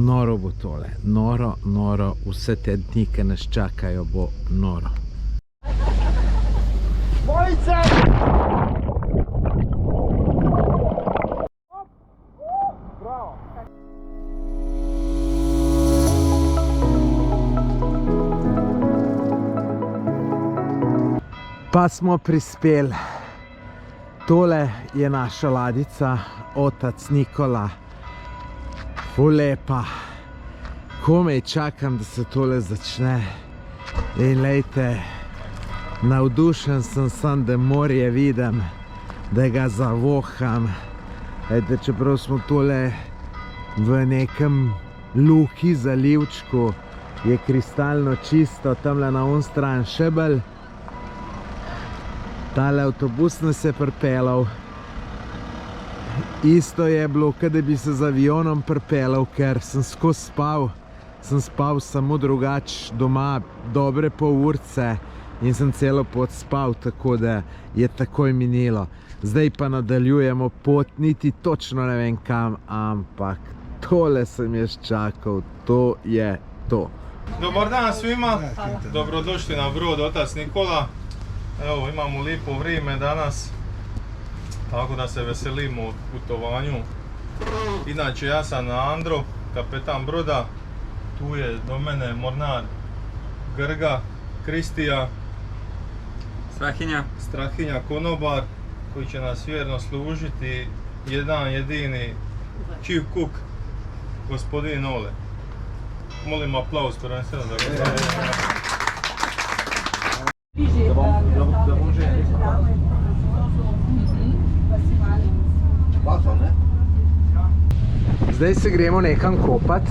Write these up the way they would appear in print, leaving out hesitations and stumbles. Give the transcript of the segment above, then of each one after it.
Noro bo tole, noro, noro, vse te dni, ki nas čakajo, bo noro. Dvojice! Bravo! Pa smo prispeli. Tole je naša ladica, otac Nikola. Ful lepa. Komaj čakam, da se tole začne. In lejte, navdušen sem, da morje vidim, da ga zavoham. Lejte, čeprav smo tole v nekem luki zalivčku, je kristalno čisto, tamle na on stran še bolj. Tale avtobus nas je pripeljal. Isto je bilo, kot da bi se z avionom pripeljal, ker sem skozi spal. Sem spal samo drugače doma dobre pol urce in sem celo pot spal, tako da je takoj minilo. Zdaj pa nadaljujemo pot, niti točno ne vem kam, ampak tole sem jaz čakal, to je to. Dobar dan svima, dobrodošli na brod otac Nikola. Evo, imamo lijepo vrijeme danas, tako da se veselimo putovanju. Inače, ja sam Andro, kapetan broda. Tu je do mene mornar Grga, Kristija, Strahinja Konobar, koji će nas vjerno služiti. Jedan jedini chief cook, gospodin Ole. Molim aplauz prvenstveno za gospodina. Zdaj se gremo nekam kopat.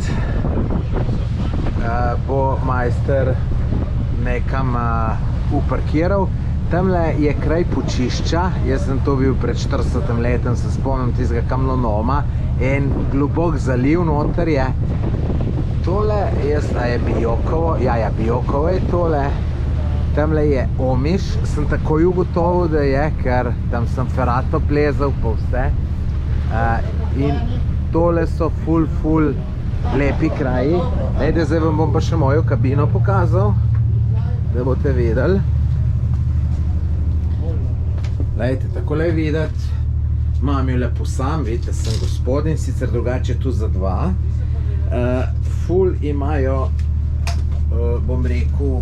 Bo majster nekam uparkiral. Tamle je kraj pučišča. Jaz sem to bil pred 40 letem, se spomnim tistega kamlonoma. En globok zaliv noter je. Tole je Bijokovo. Ja, Bijokovo je tole. Tamle je Omiš, sem takoj ugotovil, da je, ker tam sem ferato plezal pa vse. In tole so ful lepi kraji. Ajde, zdaj vam bom pa še mojo kabino pokazal, da boste videli. Lejte, takole je videti. Imam jo lepo sam, vidite, sem gospodin, sicer drugače tu za dva. Ful imajo, bom rekel,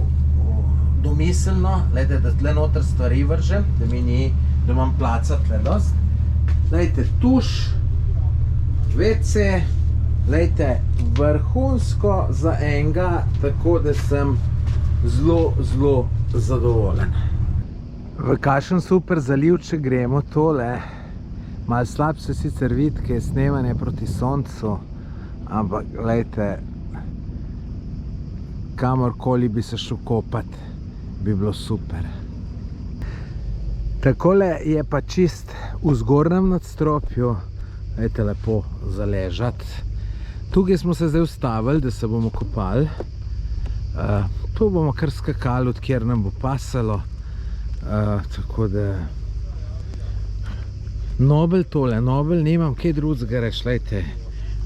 domiselno, lejte, da tle noter stvari vržem, da mi ni, da imam placa tle dost. Lejte, tuš, WC, lejte, vrhunsko za enega, tako da sem zelo zadovoljen. V kakšen super zalivček gremo tole. Malo slab se sicer vidi, ker je snemanje proti soncu, ampak lejte, kamorkoli bi se šel kopat, bi bilo super. Takole je pa čist v zgornjem nadstropju, lejte, lepo zaležati. Tukaj smo se zdaj ustavili, da se bomo kopali. Tu bomo kar skakali, od kjer nam bo pasalo. Tako da Nobel tole, Nobel, nimam kaj drugega reči, lejte,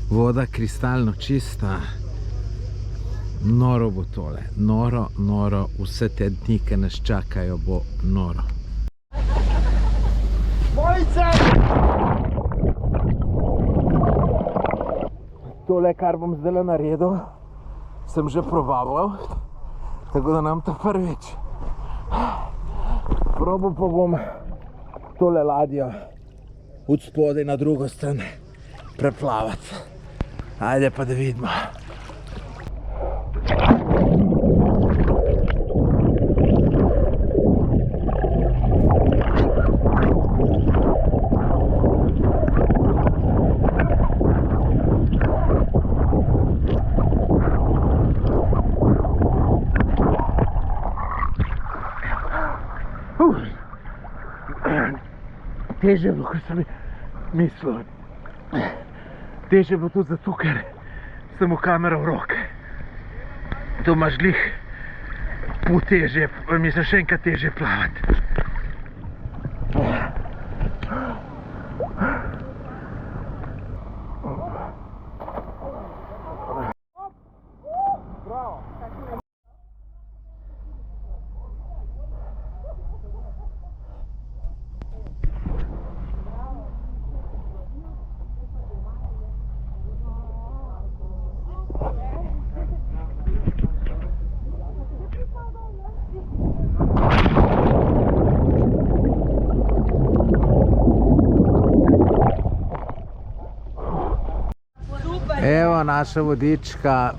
voda kristalno čista. Noro bo tole, noro, noro, vse te dni, ki nas čakajo, bo noro. Dvojice! Tole, kar bom zdaj naredil, sem že probaval, tako da nam to prvič. Probal pa bom tole ladjo od spodaj na drugo stran preplavati. Ajde pa da vidimo. Teže je bilo, kot sem mislil. Teže je bilo tudi zato, ker sem v kamero v roke. To imaš glih pol teže, mislim še enkrat teže plavati. naša vodička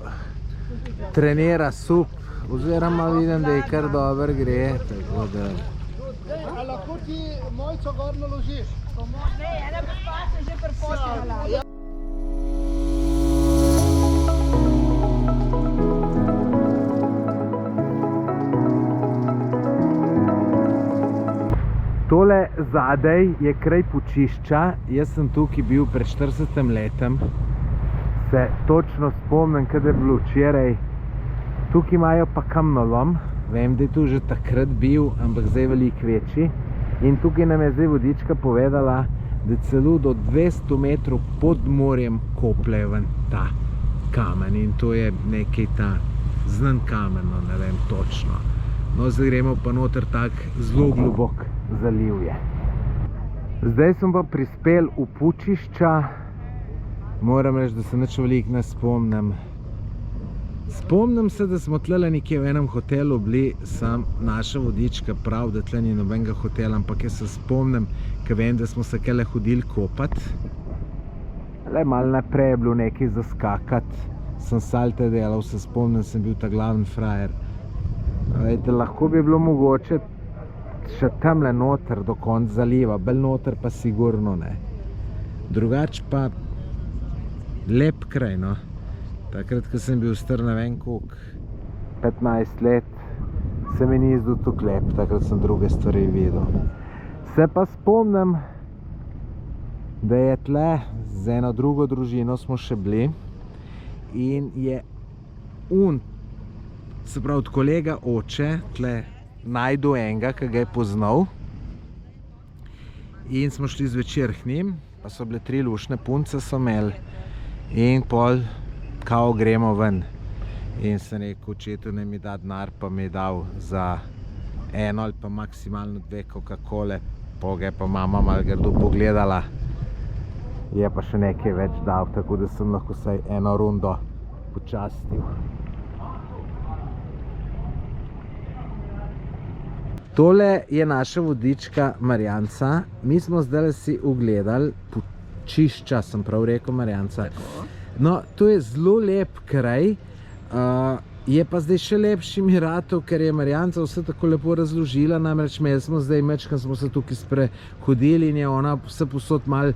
trenira sup, oziroma vidim, da ji kar dobro gre, tako da... A lahko ti mojco gor naložiš? Ne, ena gospa se že prepoznala. Tole zadaj je kraj Pučišča, jaz sem tukaj bil pred 40 letem, se točno spomnim, kada je bilo včeraj. Tukaj imajo pa kamnolom, vem, da je tu že takrat bil, ampak zdaj veliko večji. In tukaj nam je zdaj vodička povedala, da celo do 200 metrov pod morjem kopljejo ven ta kamen in to je nekaj ta znan kamen, no, ne vem točno. No, zdaj gremo pa noter tak zelo globok zaliv je. Zdaj sem pa prispel v Pučišča. Moram reči, da se nič veliko ne spomnim. Spomnim se, da smo tlele nekje v enem hotelu bili, sam naša vodička prav, da tle ni nobenega hotela, ampak jaz se spomnim, ker vem, da smo se kele hodili kopat. Le malo naprej je bilo nekaj zaskakat, sem salte delal, se spomnim, sem bil ta glavni frajer. Vejte, lahko bi bilo mogoče še tamle noter do konca zaliva, bolj noter pa sigurno ne. Drugač pa lep kraj, no. Takrat, ko sem bil star ne vem koliko, 15 let, se mi ni izdal tako lep, takrat sem druge stvari videl. Se pa spomnim, da je tle z eno drugo družino smo še bili in je se pravi, od kolega oče tle najdu enega, ki ga je poznal in smo šli zvečer k njim, pa so bile 3 lušne punce so imeli in pol kao gremo ven in sem rekel, očetu ne mi da denar, pa mi je dal za 1 ali pa maksimalno 2 Coca-Cole, pa ga je pa mama malo grdo pogledala, je pa še nekaj več dal, tako da sem lahko vsaj 1 rundo počastil. Tole je naša vodička Marjanca. Mi smo zdaj si ugledali Pučišča, sem prav rekel, Marjanca. No, to je zelo lep kraj. Je pa zdaj še lepši Miratov, ker je Marjanca vse tako lepo razložila. Namreč imeli smo zdaj mečkam, smo se tukaj sprehodili in je ona vse posod malo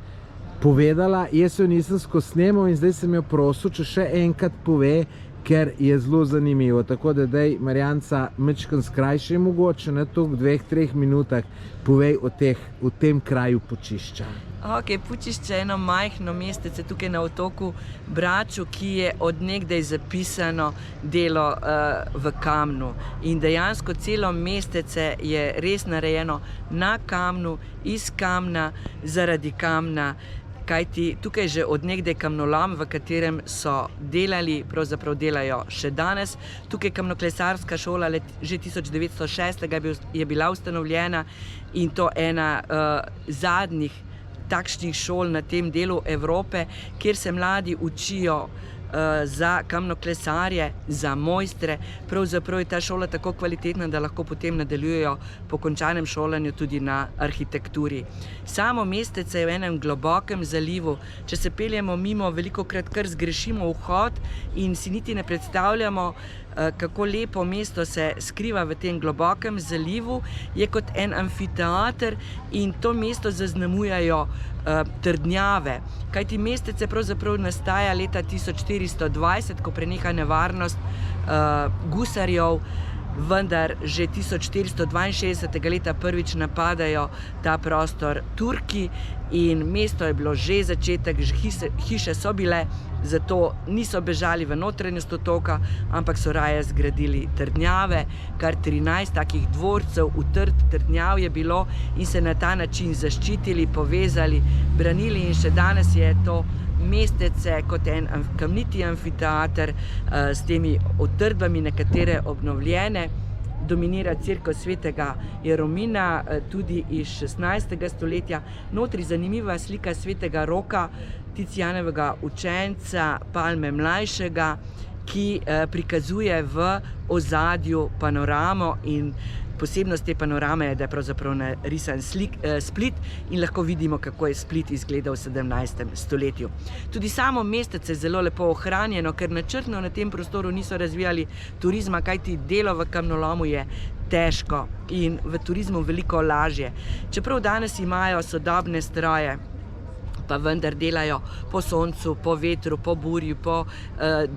povedala. Jaz jo nisem skozi snemal in zdaj sem jo prosil, če še enkrat pove, ker je zelo zanimivo. Tako da daj, Marjanca, mečkam skrajšaj mogoče, ne toliko 2-3 minutah, povej o tem kraju Pučišča. Ok, Pučišče je eno majhno mestece tukaj na otoku Braču, ki je od nekdaj zapisano delo v kamnu. In dejansko celo mestece je res narejeno na kamnu, iz kamna, zaradi kamna. Kajti tukaj že od nekdaj kamnolom, v katerem so delali, pravzaprav delajo še danes. Tukaj kamnoklesarska šola že 1906 je bila ustanovljena in to ena zadnjih takšnih šol na tem delu Evrope, kjer se mladi učijo za kamnoklesarje, za mojstre. Pravzaprav je ta šola tako kvalitetna, da lahko potem nadaljujejo po končanem šolanju tudi na arhitekturi. Samo mestece je v enem globokem zalivu. Če se peljemo mimo, velikokrat kar zgrešimo vhod in si niti ne predstavljamo, kako lepo mesto se skriva v tem globokem zalivu. Je kot en amfiteater in to mesto zaznamujajo trdnjave. Kajti mestece pravzaprav nastaja leta 1420, ko preneha nevarnost gusarjev, vendar že 1462. leta prvič napadajo ta prostor Turki in mesto je bilo že začetek, hiše so bile, zato niso bežali v notranjost otoka, ampak so raje zgradili trdnjave, kar 13 takih dvorcev, utrt trdnjav je bilo in se na ta način zaščitili, povezali, branili in še danes je to mestece kot en kamniti amfiteater s temi utrdbami, nekatere obnovljene. Dominira cerkev svetega Jeromina, tudi iz 16. stoletja. Notri zanimiva slika svetega Roka, Ticijanovega učenca Palme mlajšega, ki prikazuje v ozadju panoramo in Posebnost te panorame je, da je pravzaprav narisan Split in lahko vidimo, kako je Split izgledal v 17. stoletju. Tudi samo mestece je zelo lepo ohranjeno, ker načrtno na tem prostoru niso razvijali turizma, kajti delo v kamnolomu je težko in v turizmu veliko lažje. Čeprav danes imajo sodobne stroje, pa vendar delajo po soncu, po vetru, po burju, po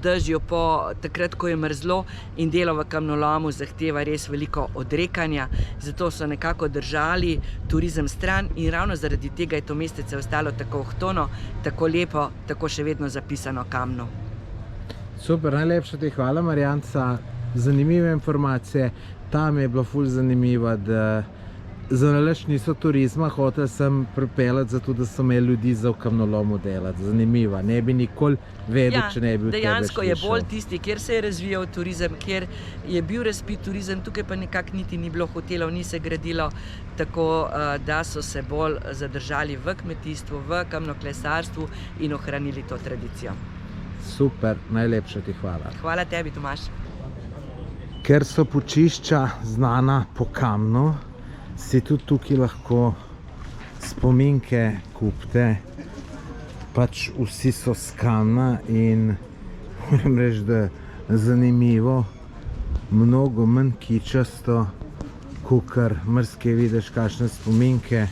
dežju, po takrat, ko je mrzlo, in delo v kamnolomu zahteva res veliko odrekanja, zato so nekako držali turizem stran in ravno zaradi tega je to mestece ostalo tako ohtono, tako lepo, tako še vedno zapisano Kamnu. Super, najlepša ti hvala, Marjanca. Zanimive informacije. Tam je bilo ful zanimivo, da zanalašč niso turizma, hotel sem pripeljati zato, da so imeli ljudi za v kamnolomu delati. Zanimivo, ne bi nikoli vedel, če ne bi v tebe dejansko je slišal. bolj tisti, kjer se je razvijal turizem, kjer je bil razpit turizem, tukaj pa nekako niti ni bilo hotelov, ni se gradilo tako, da so se bolj zadržali v kmetijstvu, v kamnoklesarstvu in ohranili to tradicijo. Super, najlepša ti hvala. Hvala tebi, Tomaž. Ker so Pučišča znana po kamnu, si tudi tukaj lahko spominke kupite. Pač vsi so s kamna in moram reči, da je zanimivo, mnogo manj kičasto, kakor marsikaj vidiš kakšne spominke,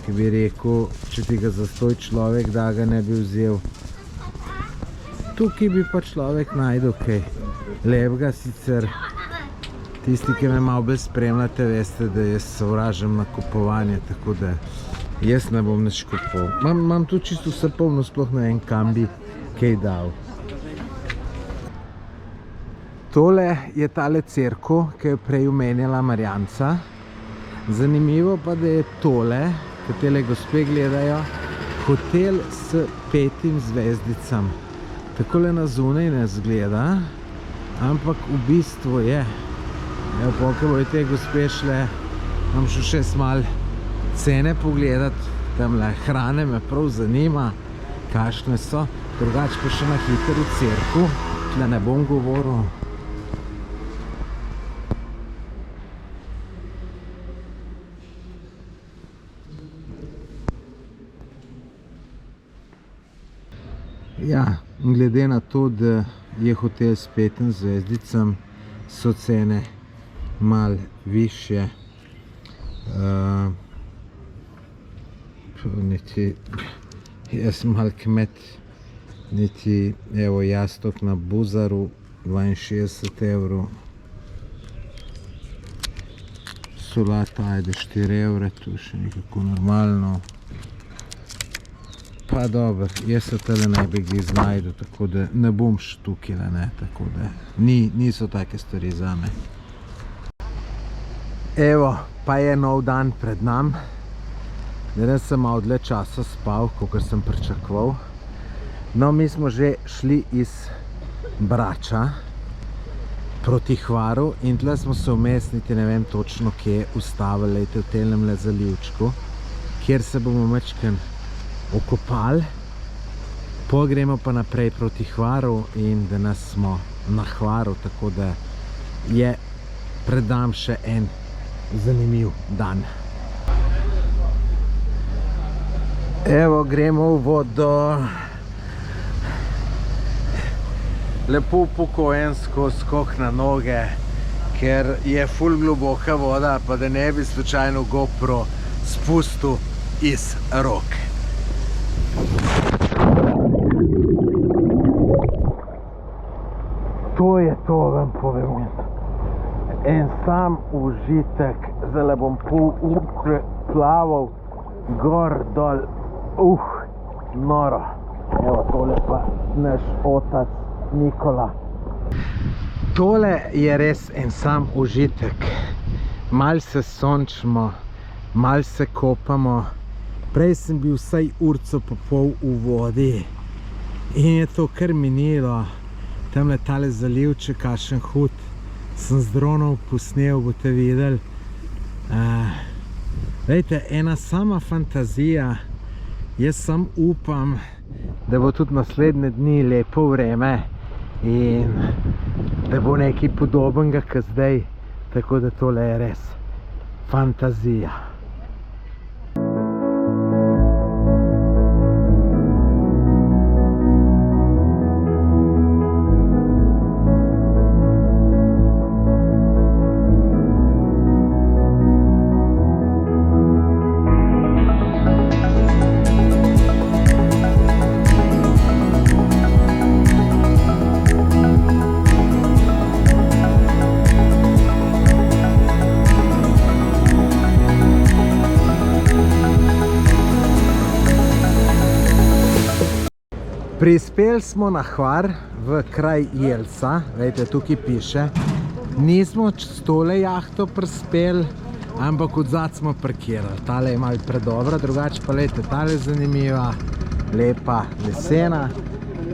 ki bi rekel, če ti ga zastoj človek, da ga ne bi vzel. Tukaj bi pa človek najdel kaj lepega, sicer tisti, ki me malo bolj spremljate, veste, da jaz sovražim nakupovanje, tako da jaz ne bom nič kupoval. Imam tu čisto vse polno, sploh ne vem, kam bi kaj dal. Tole je tale cerkev, ki je prej omenjala Marjanca. Zanimivo pa, da je tole, ki tele gospe gledajo, hotel s 5 zvezdicam. Takole na zunaj ne zgleda, ampak v bistvu je. Evo, pokaj bojo te gospe šle, imam še malo cene pogledati, tamle hrane me prav zanima, kakšne so. Drugače pa še na hitro v cerkev, tle ne bom govoril. Ja, glede na to, da je hotel s 5 zvezdicam, so cene malo višje. Jaz sem malo kmet, niti evo jastok na Buzaru 62 evrov. Solata ajde 4 evre, to še nekako normalno. Pa dobro, jaz se tele ne bi gli znajdu, tako da ne bom štukile, ne, tako da niso take stvari zame. Evo, pa je nov dan pred nam. Danes sem malo dlje časa spal, kakor sem pričakoval. No, mi smo že šli iz Brača proti Hvaru in tle smo se vmes, niti ne vem točno kje, ustavili v telnemle zalivčku, kjer se bomo majčkeno okopali, gremo pa naprej proti Hvaru in danes smo na Hvaru, tako da je pred nam še en zanimiv dan. Evo, gremo v vodo. Lepo upokojensko skok na noge, ker je ful globoka voda, pa da ne bi slučajno GoPro spustil iz rok. To je to, vam povem. En sam užitek, zdaj bom pol ure plaval gor, dol, noro. Evo, tole pa naš otac Nikola. Tole je res en sam užitek. Mal se sončimo, mal se kopamo. Prej sem bil vsaj urco pa pol v vodi in je to kar minilo. Tamle tale zalivček, kakšen hud, sem z dronov posnel, boste videli. Vejte, ena sama fantazija. Jaz sam upam, da bo tudi naslednje dni lepo vreme in da bo nekaj podobnega, kot zdaj. Tako da tole je res fantazija. Prispeli smo na Hvar v kraj Jelsa, vejte, tukaj piše. Nismo s tole jahto prispeli, ampak odzad smo parkirali. Tale je malo predobra, drugače pa lejte, tale je zanimiva, lepa, lesena.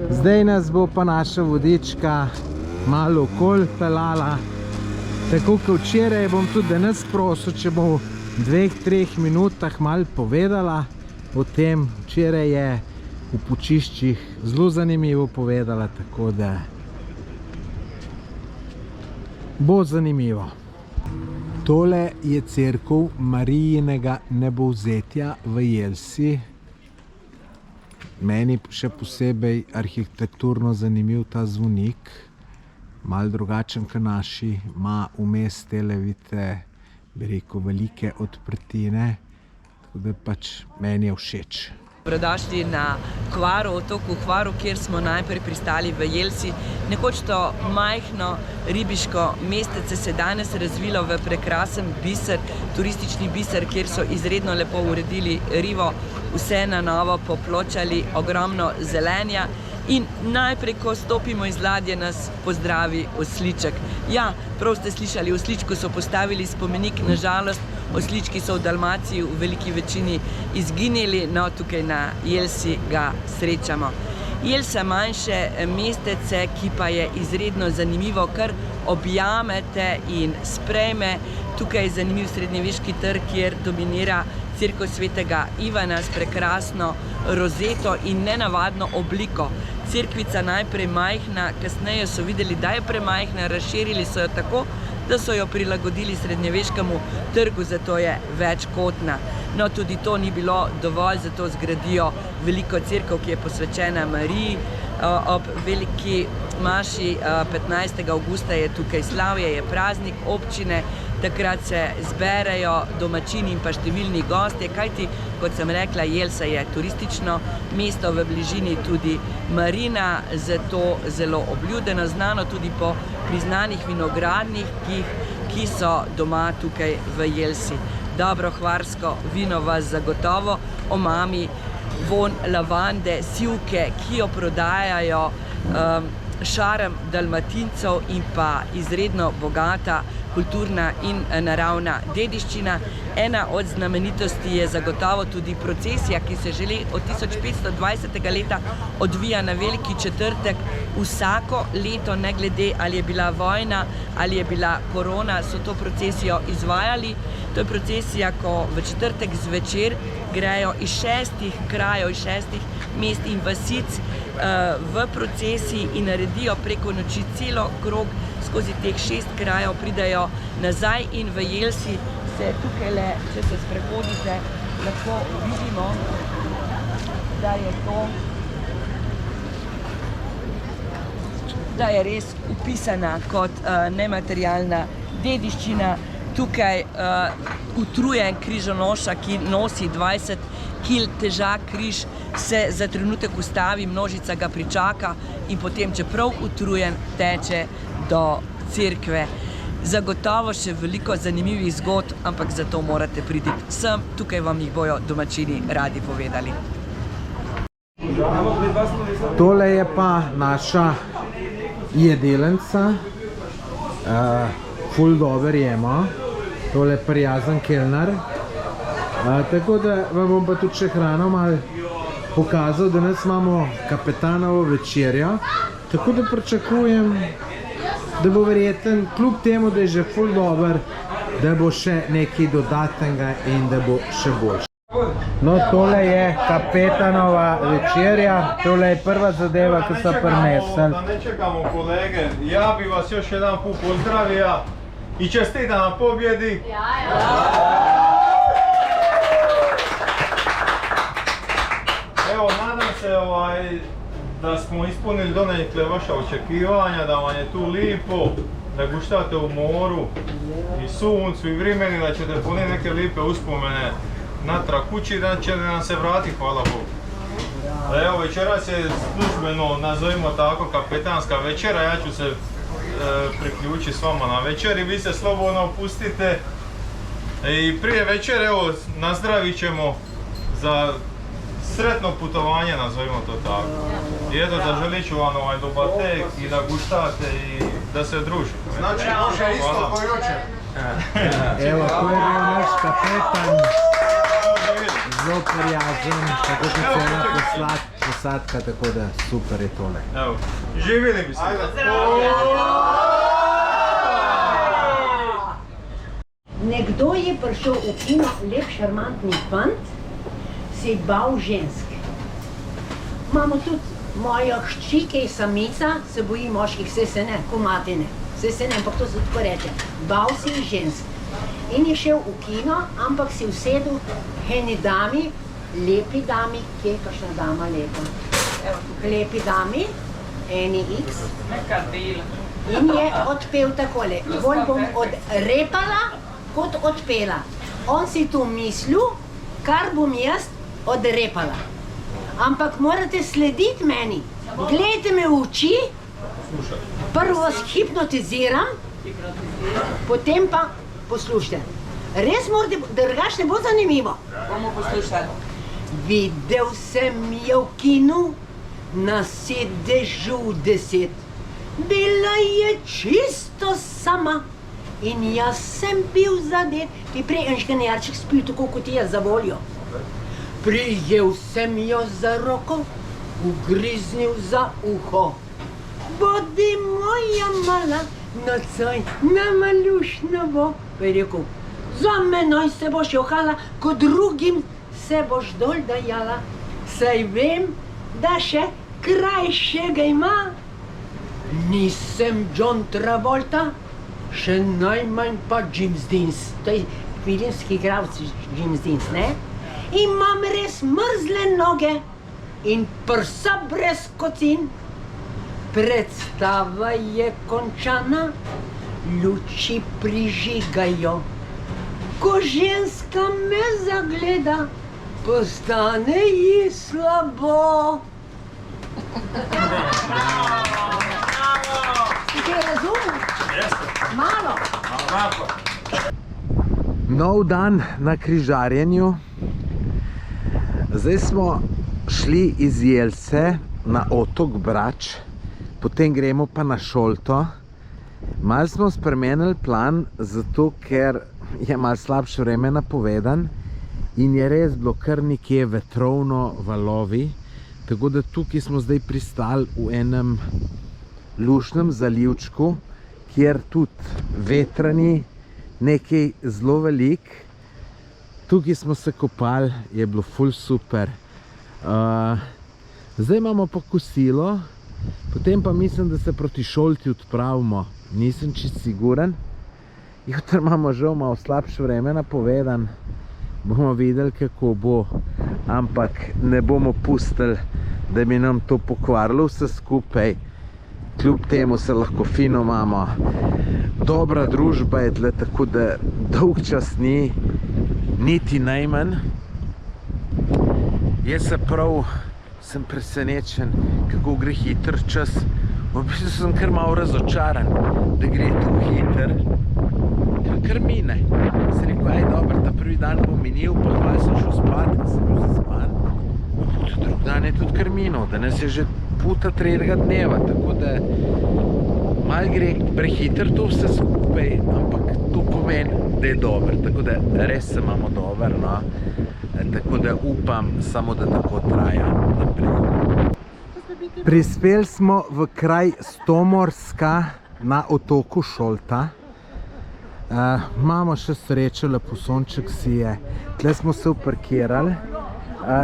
Zdaj nas bo pa naša vodička malo okoli pelala. Tako kot včeraj bom tudi danes prosil, če bom v 2-3 minutah malo povedala o tem. Včeraj je v Pučiščih zelo zanimivo povedala, tako da bo zanimivo. Tole je cerkev Marijinega nebovzetja v Jelsi. Meni še posebej arhitekturno zanimiv ta zvonik, malo drugačen kot naši, ima vmes tele, vidite, bi rekel, velike odprtine, tako da pač meni je všeč. Dobrodošli na Hvaru, otoku Hvaru, kjer smo najprej pristali v Jelsi. Nekoč to majhno ribiško mestece se danes razvilo v prekrasen biser, turistični biser, kjer so izredno lepo uredili rivo, vse na novo popločali, ogromno zelenja. In najprej, ko stopimo iz ladje, nas pozdravi osliček. Ja, prav ste slišali, osličku so postavili spomenik, nažalost, oslički so v Dalmaciji v veliki večini izginili, no tukaj na Jelsi ga srečamo. Jelsa manjše mestece, ki pa je izredno zanimivo, kar objamete in sprejme. Tukaj je zanimiv srednjeveški trg, kjer dominira cerkev svetega Ivana s prekrasno rozeto in nenavadno obliko. Cerkvica najprej majhna, kasneje so videli, da je premajhna, razširili so jo tako, da so jo prilagodili srednjeveškemu trgu, zato je večkotna. No, tudi to ni bilo dovolj, zato zgradijo veliko cerkev, ki je posvečena Mariji. Ob veliki maši 15. avgusta je tukaj slavje, je praznik občine, takrat se zberejo domačini in pa številni gostje, kajti, kot sem rekla, Jelsa je turistično mesto, v bližini tudi marina, zato zelo obljudeno, znano tudi po priznanih vinogradnikih, ki so doma tukaj v Jelsi. Dobro hvarsko vino vas zagotovo omami, vonj lavande, sivke, ki jo prodajajo, šarm Dalmatincev in pa izredno bogata kulturna in naravna dediščina. Ena od znamenitosti je zagotovo tudi procesija, ki se že od 1520. leta odvija na Veliki četrtek. Vsako leto, ne glede ali je bila vojna ali je bila korona, so to procesijo izvajali. To je procesija, ko v četrtek zvečer grejo iz 6 krajev, iz 6 mest in vasic v procesiji in naredijo preko noči celo krog skozi teh 6 krajev, pridajo nazaj in v Jelsi se tukaj le, če se sprehodite, lahko vidimo, da je to, da je res upisana kot nematerialna dediščina. Tukaj utrujen križonoša, ki nosi 20 kil težak križ, se za trenutek ustavi, množica ga pričaka in potem, čeprav utrujen, teče do cerkve. Zagotovo še veliko zanimivih zgodb, ampak zato morate priti sem, tukaj vam jih bojo domačini radi povedali. Tole je pa naša jedelenca, ful dober jemo, tole je prijazen kelner. Tako da vam bom pa tudi še hrano malo pokazal. Danes imamo kapetanovo večerjo, tako da pričakujem, da bo verjeten, kljub temu, da je že ful dober, da bo še nekaj dodatnega in da bo še boljši. No, tole je kapetanova večerja, tole je prva zadeva, ki so prinesli. Da ne čekamo kolege, ja bi vas još jedan put pozdravio I čestita na pobjedi. Evo, nadam se da smo ispunili donekle vaša očekivanja, da vam je tu lipo, da guštate u moru i suncu i vremeni, da ćete ponijeti neke lipe uspomene natrag kući, da će nam se vratiti, hvala Bogu. Evo, večeras je službeno, nazovimo tako, kapetanska večera, ja ću se priključiti s vama na večeri, vi se slobodno opustite i prije večere, evo, nazdravit ćemo za sretno putovanje, nazovimo to tako. I eto, da želit ću vam dobar tek i da guštate i da se družite. Znači, može isto koji oče. Evo, to je bio naš kapetan. Zelo prijazen, tako kot cela posadka, tako da super je tole. Evo, živjeli bi se. Nekdo je prišel v kino, lep šarmantni fant, se je bal žensk. Imamo tudi moja hčki, ki je samica, se boji moških, vse se ne, ko matine. Vse se ne, ampak to se tako reče. Bal se je žensk. In je šel v kino, ampak si usedel eni dami, lepi dami, kje je kakšna dama lepa? Lepi dami, eni X. In je odpel takole. Bolj bom odrepala, kot odpela. On si tu mislil, kar bom jaz odrepala. Ampak morate slediti meni. Glejte me v oči, prvo vas hipnotiziram, potem pa poslušajte. Res morate, drugače ne bo zanimivo. Bomo poslušali. Videl sem jo v kinu na sedežu 10. Bila je čisto sama in jaz sem bil zadet. Ti prej en škanjarček spil tako kot jaz za voljo. Prijel sem jo za roko, ugriznil za uho. Bodi moja mala, nocoj nama lušno bo. Pa je rekel, za menoj se boš johala, ko drugim se boš dol dajala. Saj vem, da še krajšega ima. Nisem John Travolta, še najmanj pa James Dean. To je filmski igralec James Dean, ne? Imam res mrzle noge in prsa brez kocin. Predstava je končana, luči prižigajo. Ko ženska me zagleda, postane ji slabo. Si kaj razumel? Malo. Nov dan na križarjenju. Zdaj smo šli iz Jelce na otok Brač, potem gremo pa na Šolto. Malo smo spremenili plan, zato ker je malo slabše vreme napovedan in je res bilo kar nekje vetrovno, valovi. Tako da tukaj smo zdaj pristali v enem lušnem zalivčku, kjer tudi vetrani nekaj zelo velik. Tukaj smo se kopali, je bilo ful super. Zdaj imamo pa kosilo, potem pa mislim, da se proti Šolti odpravimo. Nisem čisto siguren. Jutri imamo žal malo slabše vreme napovedan. Bomo videli, kako bo. Ampak ne bomo pustili, da bi nam to pokvarilo vse skupaj. Kljub temu se lahko fino imamo. Dobra družba je tle, tako da dolg čas ni niti najmanj. Jaz se prav sem presenečen, kako gre hiter čas. V bistvu sem kar malo razočaran, da gre tu hiter. Kar mine. Sem rekel, aj dobro, ta prvi dan bo minil, pa hvala sem šel spat, ker sem bil zaspan. Drug dan je tudi kar minil, danes je že puta 3. dneva, tako da malo gre prehiter to vse skupaj, ampak to pomeni, da je dober, tako da res se imamo dober, no. Tako da upam samo, da tako traja naprej. Prispeli smo v kraj Stomorska na otoku Šolta. Imamo še srečo, lepo sonček si je. Tle smo se uparkirali.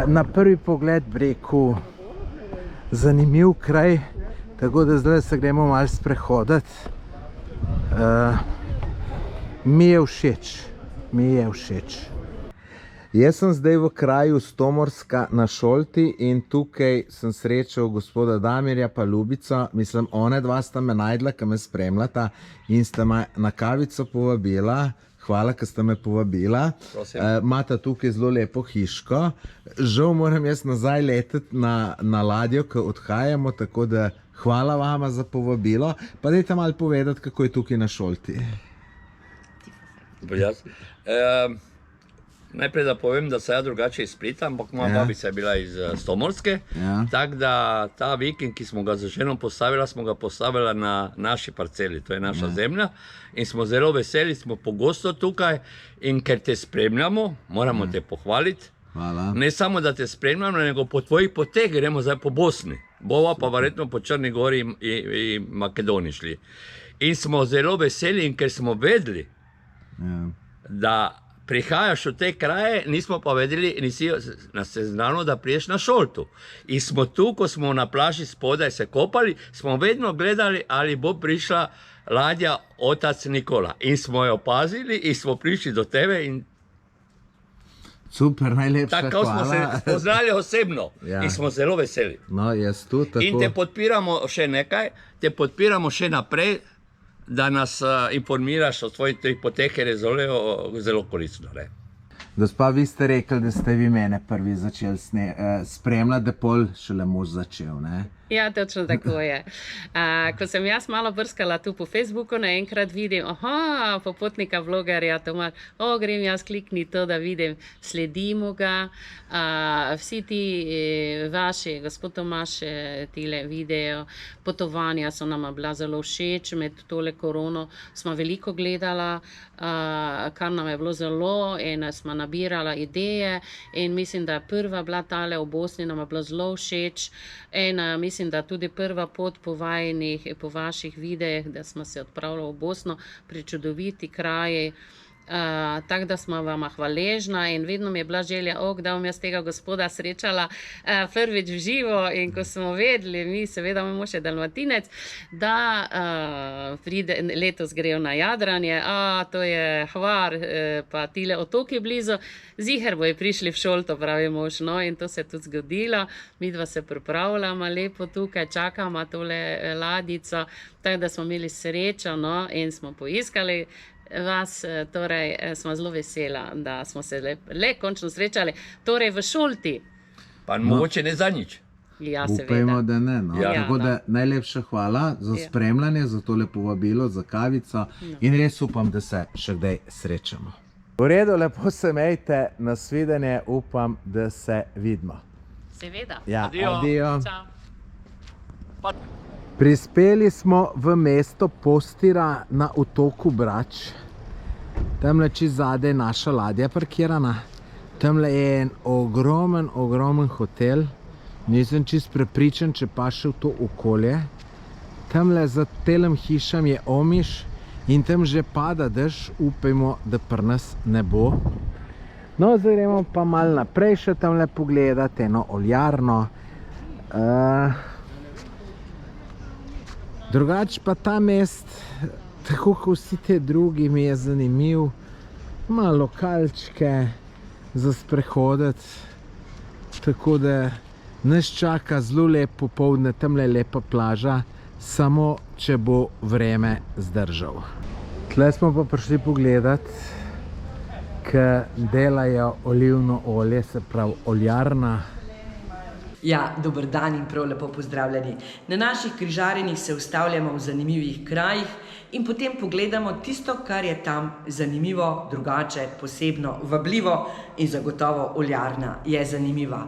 Na prvi pogled bi rekel zanimiv kraj, tako da zdaj se gremo malo sprehoditi. Mi je všeč. Jaz sem zdaj v kraju Stomorska na Šolti in tukaj sem srečal gospoda Damirja pa Ljubico. Mislim, one dva sta me najdla, ki me spremljata in sta me na kavico povabila. Hvala, ker ste me povabila. Imata tukaj zelo lepo hiško. Žal moram jaz nazaj leteti na ladjo, ko odhajamo, tako da hvala vama za povabilo. Pa dajte malo povedati, kako je tukaj na Šolti. Najprej da povem, da sem ja drugače iz Splita, ampak moja babica je bila iz Stomorske. Tako da ta vikend, ki smo ga z ženo postavila, smo ga postavila na naši parceli, to je naša zemlja. In smo zelo veseli, smo pogosto tukaj in ker te spremljamo, moramo te pohvaliti. Ne samo, da te spremljamo, nego po tvojih poteh gremo zdaj po Bosni. Bova pa verjetno po Črni Gori in Makedoniji šli. In smo zelo veseli in ker smo vedeli, da prihajaš v te kraje, nismo pa vedeli, nisi nas seznanil, da priješ na Šoltu. In smo tu, ko smo na plaži spodaj se kopali, smo vedno gledali, ali bo prišla ladja otac Nikola. In smo jo opazili in smo prišli do tebe in super, najlepša hvala. Tako smo se poznali osebno in smo zelo veseli. No, jaz tudi tako. In te podpiramo še nekaj, te podpiramo še naprej, da nas informiraš o svojih poteh, ker je zelo koristno. Gospa, vi ste rekli, da ste vi mene prvi začeli spremljati, da pol šele mož začel, ne? Ja, točno tako je. Ko sem jaz malo brskala tu po Facebooku, naenkrat vidim, popotnika, vlogerja, Tomaž, grem jaz klikni to, da vidim, sledimo ga. Vsi ti vaši, gospod Tomaž, tile video, potovanja so nama bila zelo všeč, med tole korono smo veliko gledala, kar nam je bilo zelo in smo nabirala ideje in mislim, da je prva bila tale v Bosni, nam je bilo zelo všeč in mislim, da tudi prva pot po vaših videih, da smo se odpravili v Bosno, pri čudoviti kraji. Tako da smo vam hvaležna in vedno mi je bila želja, da bom jaz tega gospoda srečala prvič v živo in ko smo vedeli, mi seveda imamo še Dalmatinec, da letos grejo na jadranje, to je Hvar, pa tile otoki blizu, ziher bojo prišli v Šolto, pravi mož, no in to se je tudi zgodilo, midva se pripravljamo lepo tukaj, čakamo tole ladjico, tako da smo imeli srečo, no, in smo poiskali vas, torej smo zelo vesela, da smo se le končno srečali, torej v Šolti. Pa mogoče ne za nič. Ja, seveda. Upajmo, da ne, no. Tako da najlepša hvala za spremljanje, za tole povabilo, za kavico in res upam, da se še kdaj srečamo. V redu, lepo se imejte, nasvidenje, upam, da se vidimo. Seveda. Ja, adijo. Čau. Prispeli smo v mesto Postira na otoku Brač. Tamle čez zadaj je naša ladja parkirana. Tamle je en ogromen hotel. Nisem čist prepričan, če pa še v to okolje. Tamle za telem hišam je Omiš in tam že pada dež. Upajmo, da pri nas ne bo. No, zdaj gremo pa malo naprej še tamle pogledati eno oljarno. Drugače pa ta mest, tako kot vsi te drugi, mi je zanimiv. Ima lokalčke za sprehoditi, tako da nas čaka zelo lep popoldne, tamle je lepa plaža, samo če bo vreme zdržal. Tle smo pa prišli pogledati, ki delajo olivno olje, se pravi oljarna. Ja, dober dan in prav lepo pozdravljeni. Na naših križarjenjih se ustavljamo v zanimivih krajih in potem pogledamo tisto, kar je tam zanimivo, drugače, posebno, vabljivo in zagotovo oljarna je zanimiva.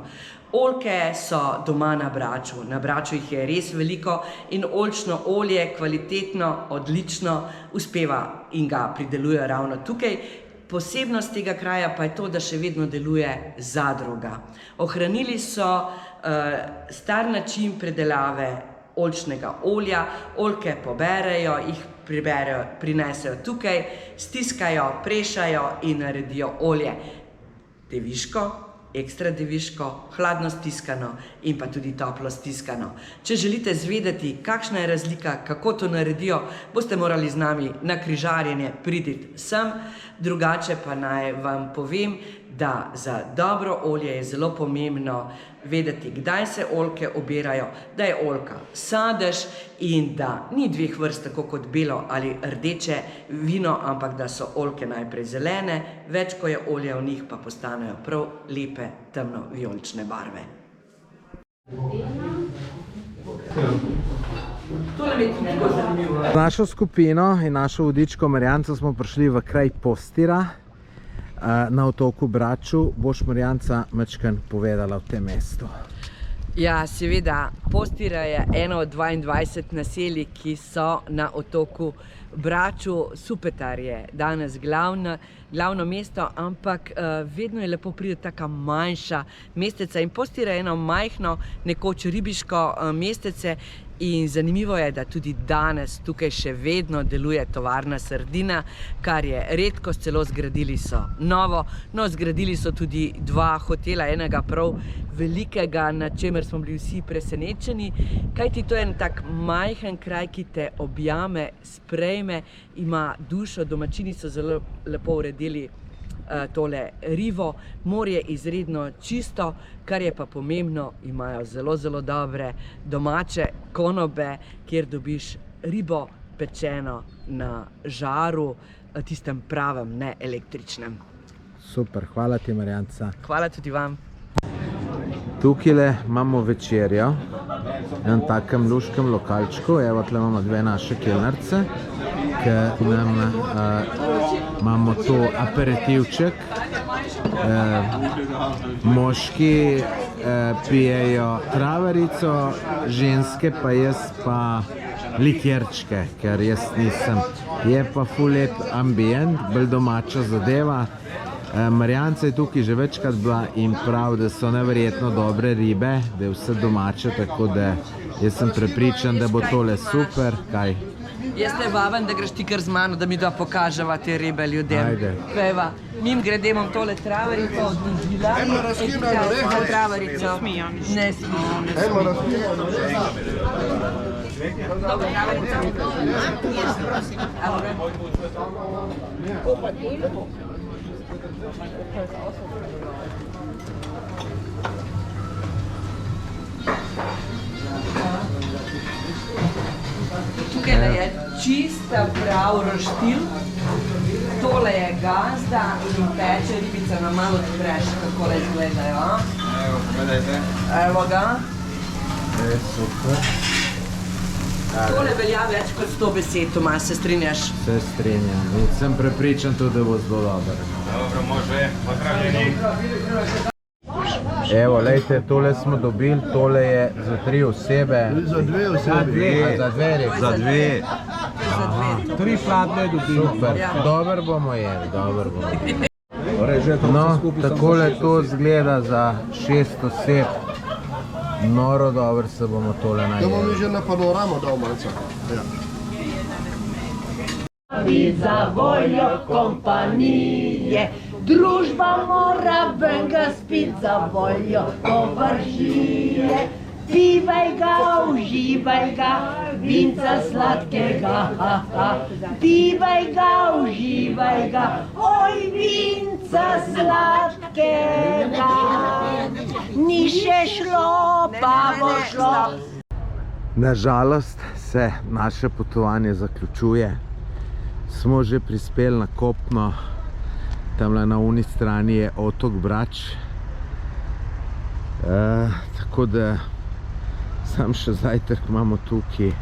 Oljke so doma na Braču. Na Braču jih je res veliko in oljčno olje kvalitetno, odlično uspeva in ga pridelujejo ravno tukaj. Posebnost tega kraja pa je to, da še vedno deluje zadruga. Ohranili so star način predelave oljčnega olja, oljke poberejo, jih prinesejo tukaj, stiskajo, prešajo in naredijo olje. Deviško, ekstra deviško, hladno stiskano in pa tudi toplo stiskano. Če želite zvedeti, kakšna je razlika, kako to naredijo, boste morali z nami na križarjenje priti sem. Drugače pa naj vam povem, da za dobro olje je zelo pomembno vedeti, kdaj se oljke obirajo, da je oljka sadež in da ni dveh vrst, tako kot belo ali rdeče vino, ampak da so oljke najprej zelene, več ko je olja v njih, pa postanejo prav lepe temno-vijolične barve. Z našo skupino in našo vodičko Marjanco smo prišli v kraj Postira na otoku Braču. Boš, Marjanca, majčkeno povedala o tem mestu? Ja, seveda, Postira je eno od 22 naselij, ki so na otoku Braču. Supetar je danes glavno mesto, ampak vedno je lepo priti taka manjša mesteca. In Postira je eno majhno, nekoč ribiško mestece. In zanimivo je, da tudi danes tukaj še vedno deluje tovarna sardina, kar je redkost, celo zgradili so novo. No, zgradili so tudi 2 hotela, enega prav velikega, na čemer smo bili vsi presenečeni, kajti to je en tak majhen kraj, ki te objame, sprejme, ima dušo. Domačini so zelo lepo uredili tole rivo, morje izredno čisto, kar je pa pomembno, imajo zelo dobre domače konobe, kjer dobiš ribo pečeno na žaru, tistem pravem, ne električnem. Super, hvala ti, Marjanca. Hvala tudi vam. Tukaj imamo večerjo, en takem luškem lokalčku. Evo, tukaj imamo 2 naše kelnarce, ki nam imamo to aperitivček. Moški pijejo travarico, ženske pa jaz pa likjerčke, ker jaz nisem. Je pa ful lep ambient, bolj domača zadeva. Marjanca je tukaj že večkrat bila in prav, da so neverjetno dobre ribe, da je vse domače, tako da jaz sem prepričan, da bo tole super. Kaj? Jaz te vabim, da greš ti kar z mano, da mi da pokaževa te ribe ljudem. Ajde. Peva, mim grede imam tole travarico od Nizila. Za travarico. Ne smijo. Dobro, travarico. Tukaj je čista prav roštilj, tole je gazda in peče ribica, na malo odpreš, kako le izgledajo. Evo, gledajte. Evo ga. Super. Tole velja več kot 100 besed, Tomaž, se strinjaš? Se strinjam in sem prepričan tudi, da bo zelo dober. Dobro, može, pozdravljeni. Evo, lejte, tole smo dobili, tole je za 3 osebe. Za 2 osebe. Za 2 reči. Za 2. Aha. 3 hladne dobimo. Super, dobro bomo jeli, dobro bomo jeli. No, takole to zgleda za 6 oseb. Noro dobro se bomo tole Da najeli. bomo že na panoramo dal malce. Za voljo kompanije, družba mora venga spit za voljo površije. Pivaj ga, uživaj ga, vinca sladkega, pivaj ga, uživaj ga, oj, vinca sladkega. Ni še šlo, pa bo šlo. Nažalost se naše potovanje zaključuje. Smo že prispeli na kopno, tamle na uni strani je otok Brač. Tako da sam še zajtrk imamo tukaj,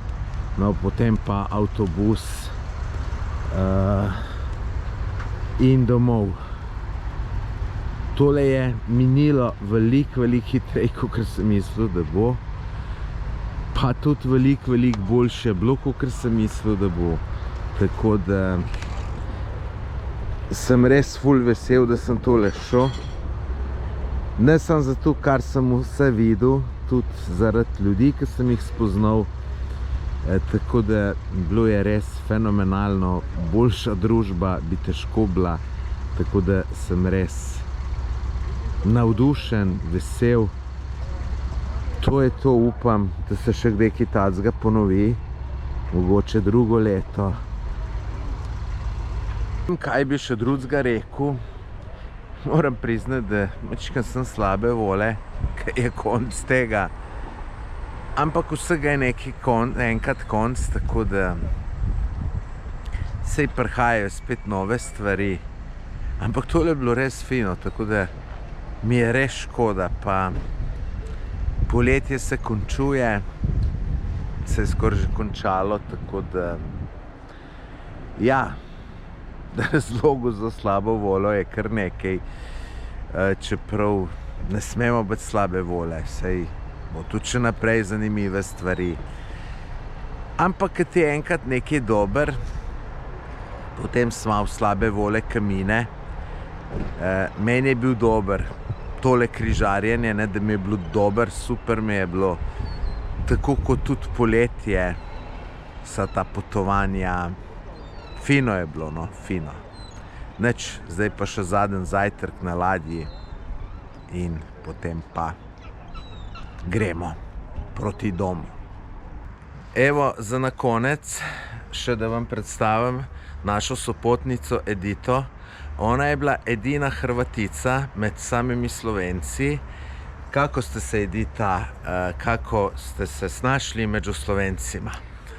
no potem pa avtobus in domov. Tole je minilo veliko hitreje, kot sem mislil, da bo. Pa tudi veliko boljše bilo, kot sem mislil, da bo. Tako da sem res ful vesel, da sem tole šel. Ne samo zato, kar sem vse videl, tudi zaradi ljudi, ki sem jih spoznal. Tako da bilo je res fenomenalno, boljša družba bi težko bila. Tako da sem res navdušen, vesel. To je to, upam, da se še kdaj kaj takega ponovi, mogoče drugo leto. Kaj bi še drugega rekel? Moram priznati, da mačkam sem slabe vole, ker je konc tega. Ampak vsega je enkrat konc, tako da sej prihajajo spet nove stvari. Ampak tole je bilo res fino, tako da mi je res škoda, pa poletje se končuje, se je skoraj že končalo, tako da ja, razlogov za slabo voljo je kar nekaj, čeprav ne smemo biti slabe volje, saj bo tudi še naprej zanimive stvari. Ampak, kad je enkrat nekaj dober, potem smo v slabe volje kamine. Meni je bil dober tole križarjenje, ne, da mi je bilo dober, super mi je bilo, tako kot tudi poletje, vsa ta potovanja. Fino je bilo, no, fino. Nič, zdaj pa še zadnji zajtrk na ladji in potem pa gremo proti domu. Evo, za na konec še da vam predstavim našo sopotnico Edito. Ona je bila edina Hrvatica med samimi Slovenci. Kako ste se, Edita, kako ste se snašli među Slovencima?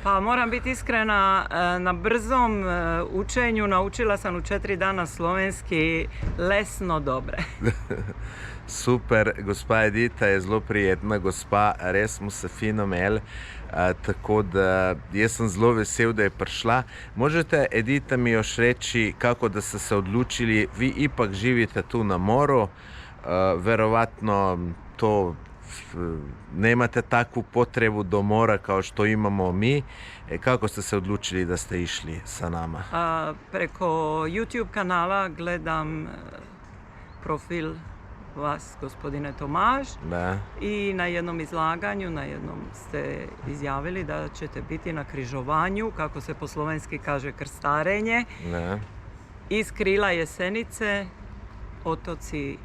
Pa moram biti iskrena, na brzom učenju naučila sam u 4 dana slovenski lesno dobre. Super, gospa Edita je zelo prijetna gospa, res smo se fino imeli, tako da jaz sem zelo vesel, da je prišla. Možete, Edita, mi još reči, kako da ste se odločili, vi ipak živite tu na moru, verovatno to nemate takvu potrebu do mora kao što imamo mi. Kako ste se odlučili da ste išli sa nama? Preko YouTube kanala gledam profil vas, gospodine Tomaž, Da. i na jednom izlaganju, na jednom ste izjavili da ćete biti na križovanju, kako se po slovenski kaže krstarenje, Da. iz Krila Jesenice, otoci.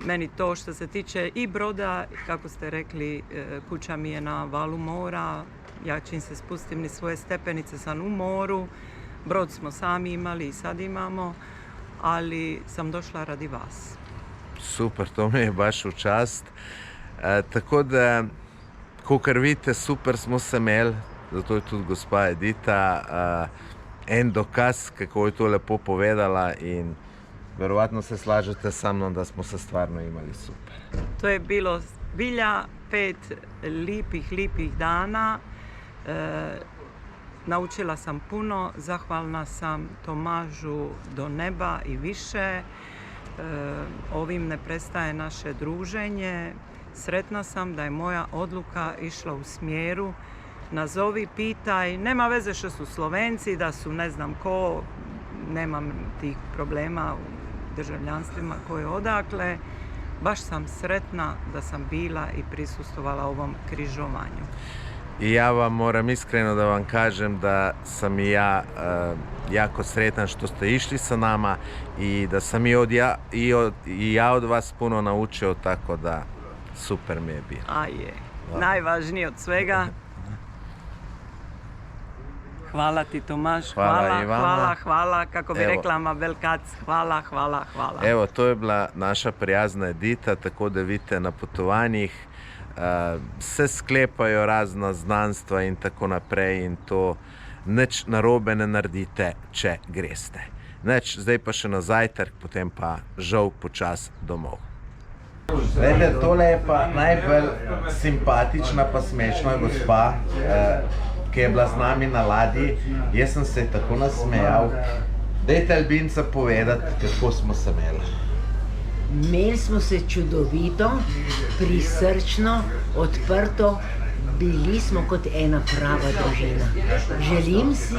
Meni to što se tiče i broda, kako ste rekli, kuća mi je na valu mora, ja čim se spustim ni svoje stepenice sam u moru, brod smo sami imali i sad imamo, ali sam došla radi vas. Super, to mi je baš v čast. Tako da, kakor vidite, super smo se imeli, zato je tudi gospa Edita en dokaz, kako je to lepo povedala in verovatno se slažete sa mnom da smo se stvarno imali super. To je bilo zbilja 5 lijepih dana. Naučila sam puno, zahvalna sam Tomažu do neba i više. Ovim ne prestaje naše druženje. Sretna sam da je moja odluka išla u smjeru nazovi, pitaj, nema veze što su Slovenci, da su ne znam ko, nemam tih problema u državljanstvima koje odakle. Baš sam sretna da sam bila i prisustvovala ovom križovanju. I ja vam moram iskreno da vam kažem da sam i ja jako sretan što ste išli sa nama i da sam i ja od vas puno naučio, tako da super mi je bilo. A je, najvažnije od svega. Hvala ti, Tomaž, hvala, kako bi rekla Mabelkac, hvala. Evo, to je bila naša prijazna Edita, tako da vidite na potovanjih se sklepajo razna znanstva in tako naprej in to nič narobe ne naredite, če greste. Nič, zdaj pa še na zajtrk, potem pa žal počas domov. Glede, tole je pa najbolj simpatična pa smešna gospa, ki je bila z nami na ladji. Jaz sem se tako nasmejal. Dajte Albinca povedati, kako smo se imeli. Imeli smo se čudovito, prisrčno, odprto, bili smo kot ena prava družina. Želim si,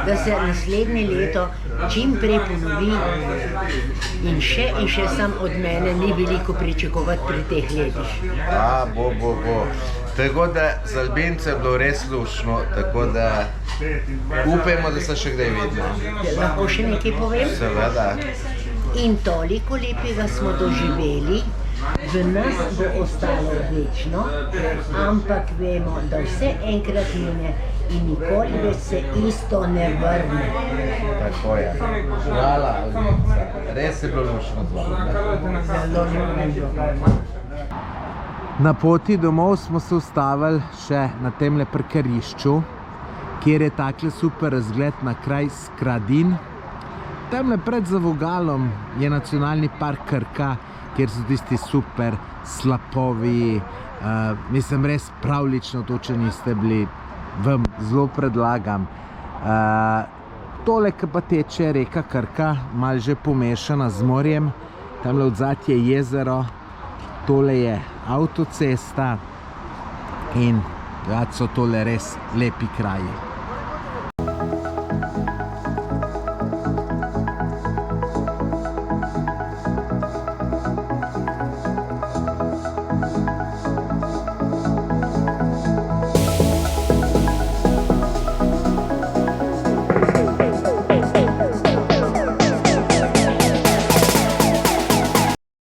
da se naslednje leto čim prej ponovi in še sam od mene ni veliko pričakovati pri teh letih. Bo. Tako da z Albinco je bilo res lušno, tako da upajmo, da se še kdaj vidimo. Lahko še nekaj povem? Seveda. In toliko lepega smo doživeli, v nas bo ostalo večno, ampak vemo, da vse enkrat mine in nikoli več se isto ne vrne. Tako je. Hvala, Alenka. Res je bilo lušno z vami. Na poti domov smo se ustavili še na temle parkirišču, kjer je takle super razgled na kraj Skradin. Temle pred zavogalom je nacionalni park Krka, kjer so tisti super slapovi, mislim res pravlično to, če niste bili, vam zelo predlagam. Tole, ki pa teče reka Krka, malo že pomešana z morjem, tamle odzad je jezero, tole je avtocesta in so tole res lepi kraji.